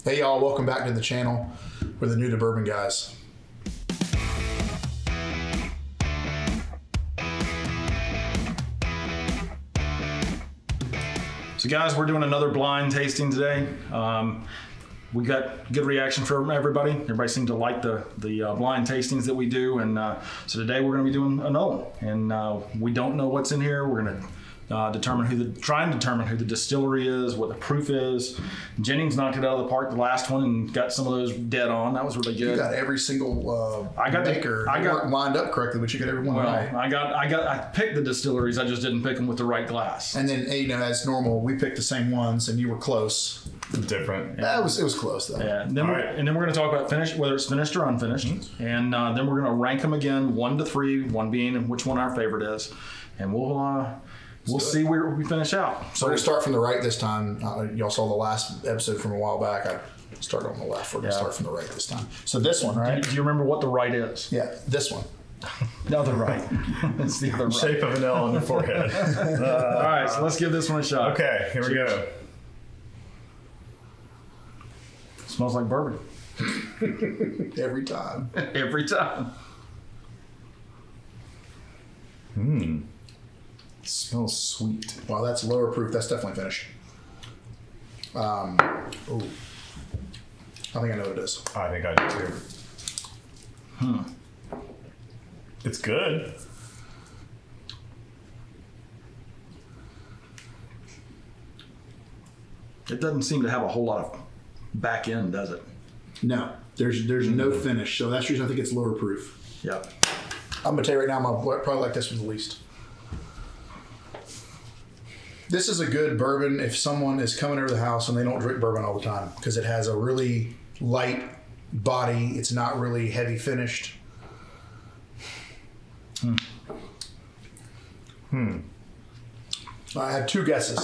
Hey y'all, welcome back to the channel. We're the New to Bourbon guys. So guys, we're doing another blind tasting today. We got good reaction from everybody. Everybody seemed to like the blind tastings that we do, and so today we're going to be doing another one. And we don't know what's in here. We're going to try and determine who the distillery is, what the proof is. Jennings knocked it out of the park the last one and got some of those dead on. That was really good. You got every single maker. I got lined up correctly, but you got every one right. I picked the distilleries. I just didn't pick them with the right glass. And then, as normal, we picked the same ones, and you were close. Different. Yeah. It was close though. Yeah. And then we're going to talk about whether it's finished or unfinished, and then we're going to rank them again, 1 to 3, 1 being which one our favorite is, and we'll see where we finish out. So we're going to start from the right this time. Y'all saw the last episode from a while back. I started on the left. We're going to start from the right this time. So this one, right? Do you remember what the right is? Yeah, this one. The other right. It's the other right. Shape of an L on the forehead. All right, so let's give this one a shot. Okay, here we go. Smells like bourbon. Every time. Every time. It smells sweet. Wow, that's lower proof. That's definitely finished. I think I know what it is. I think I do too. It's good. It doesn't seem to have a whole lot of back end, does it? No, there's no finish. So that's the reason I think it's lower proof. Yeah. I'm gonna tell you right now, I probably like this one the least. This is a good bourbon if someone is coming over the house and they don't drink bourbon all the time, because it has a really light body. It's not really heavy finished. I had 2 guesses.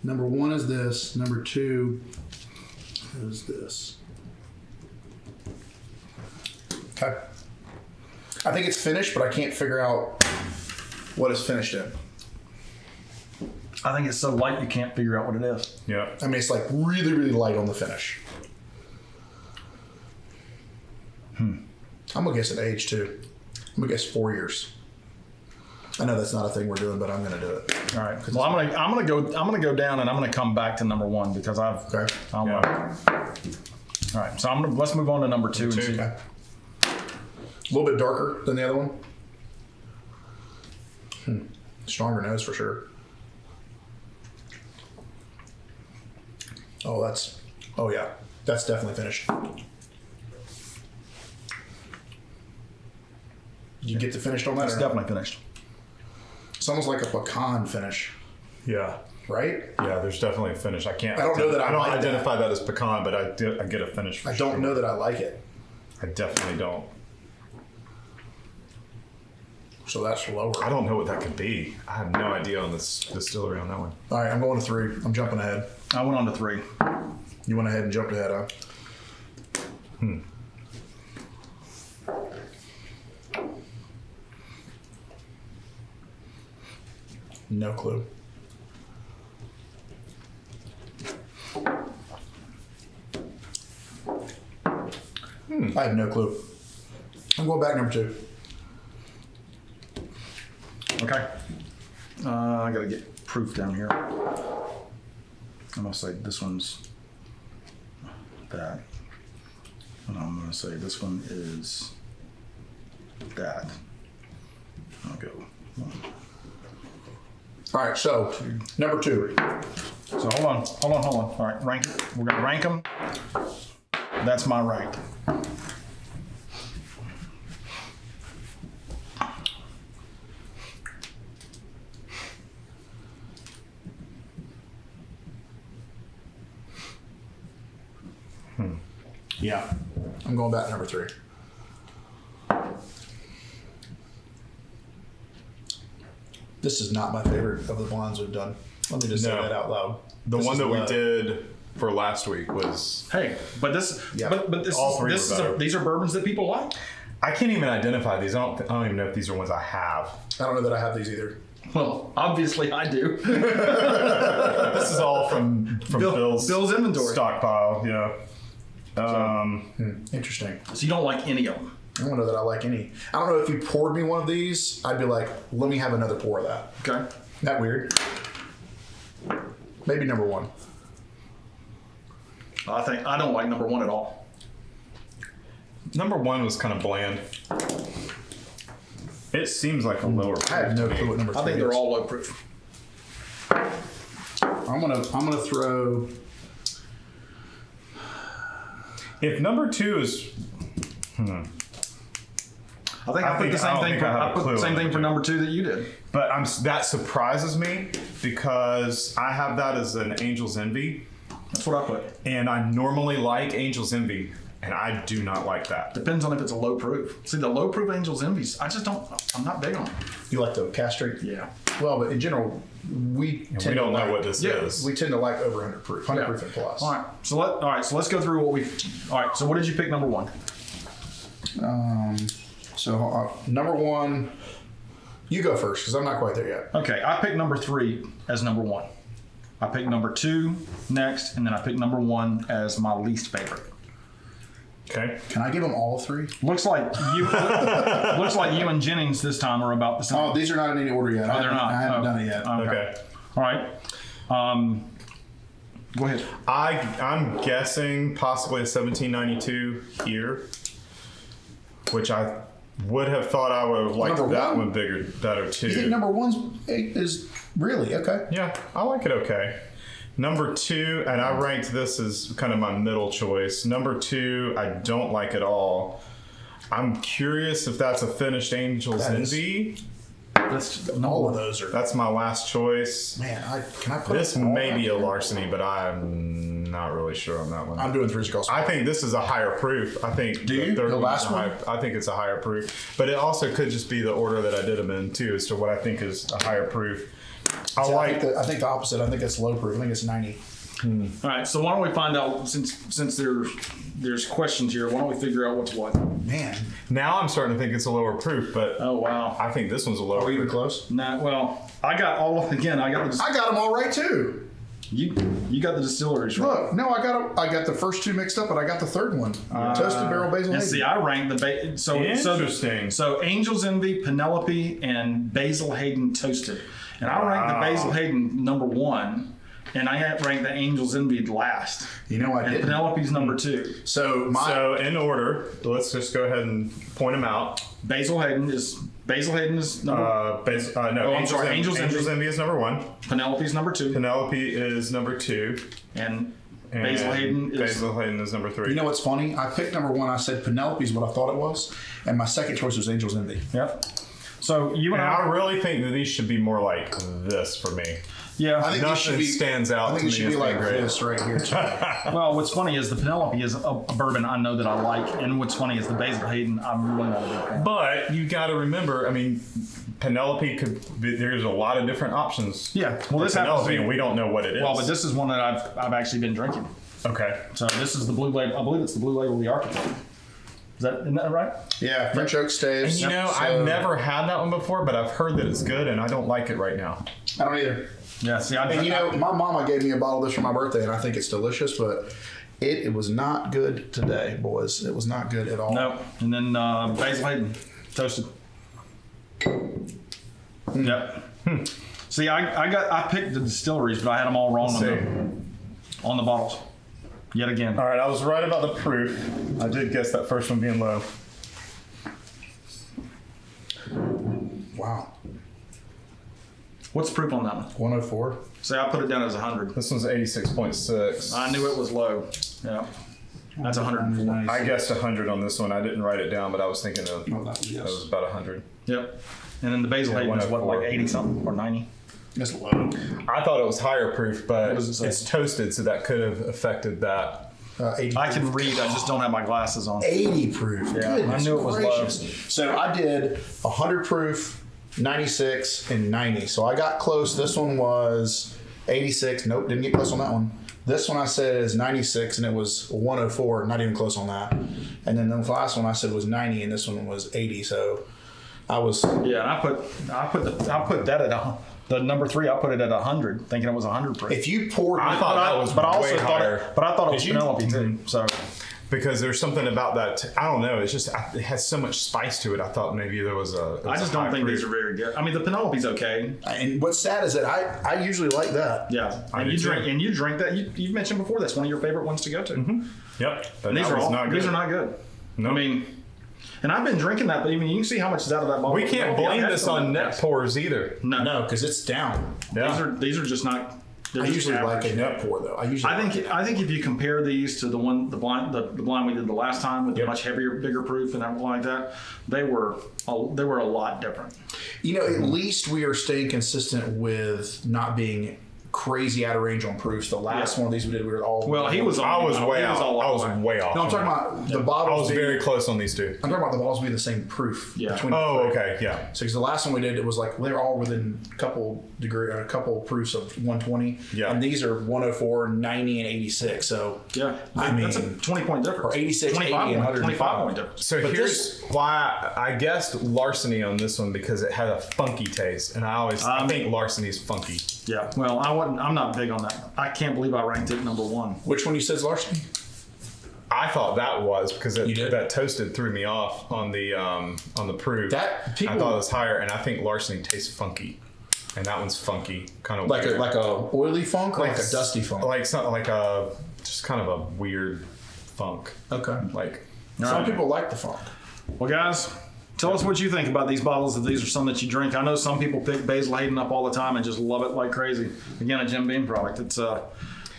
Number 1 is this. Number 2 is this. Okay. I think it's finished, but I can't figure out what it's finished in. I think it's so light you can't figure out what it is. Yeah. I mean, it's like really, really light on the finish. I'm gonna guess an age too. I'm gonna guess 4 years. I know that's not a thing we're doing, but I'm gonna do it. All right. Well, I'm gonna go down, and I'm gonna come back to number 1 because All right. So let's move on to number 2 and see. Okay. A little bit darker than the other one. Stronger nose for sure. Oh yeah, that's definitely finished. You get the finish on that? It's definitely finished. It's almost like a pecan finish. Yeah. Right? Yeah, there's definitely a finish. I don't like identify that as pecan, but I get a finish for sure. I don't know that I like it. I definitely don't. So that's lower. I don't know what that could be. I have no idea on this distillery on that one. All right, I'm going to 3. I'm jumping ahead. I went on to 3. You went ahead and jumped ahead, huh? No clue. I have no clue. I'm going back number 2. Okay. I gotta get proof down here. I'm gonna say this one's that. And I'm gonna say this one is that. I'll go 1. All right, so number 2. So hold on. All right, rank it. We're gonna rank them. That's my rank. Yeah, I'm going back to number 3. This is not my favorite of the blondes we've done. Let me just say that out loud. The one that we did for last week was... Hey, but this, Yeah. but this, All 3 this were is better. these are bourbons that people like. I can't even identify these. I don't even know if these are ones I have. I don't know that I have these either. Well, obviously I do. This is all from Bill's inventory. stockpile. Yeah. Interesting. So you don't like any of them? I don't know that I like any. I don't know if you poured me one of these, I'd be like, let me have another pour of that. Okay. Isn't that weird? Maybe number one. I don't like number one at all. Number one was kind of bland. It seems like a lower. I have no clue what number three I think is. they're all low proof. I'm gonna throw. If number two is, I put the same thing. I put the same thing for number two that you did. but that surprises me because I have that as an Angel's Envy, That's what I put. and I normally like Angel's Envy, and I do not like that. Depends on if it's a low proof. See, the low proof Angel's Envies, I'm not big on them. You like the castrate? Yeah. Well, but in general, we don't know what this is. We tend to like over 100 proof, 100 proof and plus. All right. So let's go through what we. All right. So what did you pick number one? Number one, you go first because I'm not quite there yet. Okay, I picked number three as number one. I picked number two next, and then I picked number one as my least favorite. Okay. Can I give them all three? Looks like you and Jennings this time are about the same. Oh, these are not in any order yet. Oh, they're not. I haven't done it yet. Okay. All right. Go ahead. I'm guessing possibly a 1792 here, which I would have thought I would have liked Number that one? one better too. You think number one's is really okay? Yeah, I like it okay. Number two, and I ranked this as kind of my middle choice. Number two, I don't like at all. I'm curious if that's a finished Angel's That is- Envy. That's All of those are. That's my last choice. Man, can I put This them all may be a out there? larceny, but I'm not really sure on that one. I'm doing three skull. I think this is a higher proof. I think Do you? The last one? I think it's a higher proof, but it also could just be the order that I did them in too, as to what I think is a higher proof. I I think the opposite. I think it's low proof. I think it's 90. All right. So why don't we find out since there's questions here? Why don't we figure out what's what? Man, Now I'm starting to think it's a lower proof, but Oh wow. I think this one's a lower are we even proof. close? Nah, well, I got all of again. I got the I got them all right too. you got the distilleries right. Look, no, I got the first two mixed up, but I got the third one. Toasted barrel basil. And Hayden. see, I ranked the Interesting. So Angel's Envy, Penelope, and Basil Hayden toasted, and I ranked the Basil Hayden number one, and I had ranked the Angel's Envy last, You know I and did. Penelope's number two. So So in order, let's just go ahead and point them out. Basil Hayden is number. Angel's Envy is number one. Penelope's number two, Penelope is number two. and And Basil Hayden is number three. you know what's funny? I picked number one. I said Penelope's what I thought it was, and my second choice was Angel's Envy. Yep. So you and and I I, really think that these should be more like this for me. yeah. I think these should Nothing be. stands out I think to it me should as be like being great. this right here. Too. Well, what's funny is the Penelope is a bourbon I know that I like, and what's funny is the Basil Hayden I'm really not a big fan. But you got to remember, I mean, Penelope there's a lot of different options. Yeah, well, for this happens to Penelope, be- and we don't know what it is. Well, but this is one that I've actually been drinking. Okay. So this is the blue label. I believe it's the blue label of the Architect. Isn't that right? Yeah, French oak staves. And you know, So- I've never had that one before, but I've heard that it's good, and I don't like it right now. I don't either. Yeah. See, And you know, my mama gave me a bottle of this for my birthday, and I think it's delicious, but it was not good today, boys. It was not good at all. no. And then Basil Hayden toasted. Yep. See, I picked the distilleries, but I had them all wrong on the bottles. Yet again. All right, I was right about the proof. I did guess that first one being low. Wow. What's the proof on that one? 104. See, I put it down as 100. This one's 86.6. I knew it was low. Yeah. That's 104. I guessed 100 on this one. I didn't write it down, but I was thinking of Oh, that was that was yes. about 100. Yep. And then the Basil Hayden is what, 104. like 80 something or 90? It's low. I thought it was higher proof, but What does it say? it's toasted, so that could have affected that. 80 I can read, I just don't have my glasses on. 80 proof. Yeah, Goodness I knew it was gracious. So I did 100 proof, 96, and 90. So I got close. This one was 86. Nope, didn't get close on that one. This one I said is 96, and it was 104. Not even close on that. And then the last one I said was 90, and this one was 80. So I was. Yeah, and I put that at the number 3. I put it at 100, thinking it was 100 proof. If you poured, I thought that was but I also way thought higher. but I thought it was Did you? Penelope too. So Because there's something about that. I don't know. It's just it has so much spice to it. I thought maybe there was a. I just don't think these are very good. I mean, the Penelope's okay. and what's sad is that I usually like that. Yeah, I and do you too. drink that. You've mentioned before that's one of your favorite ones to go to. Yep. But And these that are was all not good. these are not good. No. I mean, and I've been drinking that, but I mean, you can see how much is out of that bottle. We can't I've blame had this some on of net that. pours either. No, because it's down. Yeah. these are just not. They're I just usually average. like a net pour though. I think if you compare these to the blind we did the last time with the much heavier, bigger proof and everything like that, they were a lot different. At least we are staying consistent with not being crazy out of range on proofs. The last one of these we did, we were all. Well, he was. I was way off. all I was over. way off. No, I'm talking about the I bottles. was very close on these two. I'm talking about the bottles being the same proof. Yeah. Between Oh, the three. okay, yeah. So, because the last one we did, it was like they're all within a couple proofs of 120. Yeah. And these are 104, 90, and 86. So Yeah, I that's a mean, 20-point difference. or 86, 80, 25 and point, 25 105. point difference. So But here's why I guessed larceny on this one because it had a funky taste, and I think larceny is funky. Yeah. Well, I'm not big on that. I can't believe I ranked it number 1. which one you said is larceny? I thought that was because You did? that toasted threw me off on the proof. That people I thought it was higher, and I think larceny tastes funky, and that one's funky, kind of like weird. a oily funk or like a dusty funk. like something like a just kind of a weird funk. Okay. Like Some people like the funk. Well, guys, tell us what you think about these bottles. If these are some that you drink, I know some people pick Basil Hayden up all the time and just love it like crazy. Again, a Jim Beam product. It's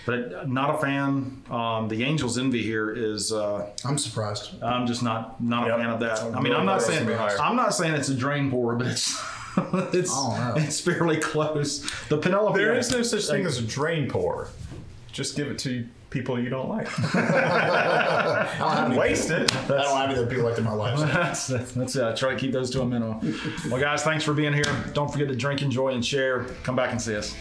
but not a fan. The Angel's Envy here is. I'm surprised. I'm just not a Yep. fan of that. I mean, Really I'm not thought it was saying gonna be higher. I'm not saying it's a drain pour, but it's know. it's fairly close. The Penelope. there is no such thing as a drain pour. Just give it to people you don't like. Waste it. I don't have any other people like in my life. Let's try to keep those to a minimum. Well, guys, thanks for being here. Don't forget to drink, enjoy, and share. Come back and see us.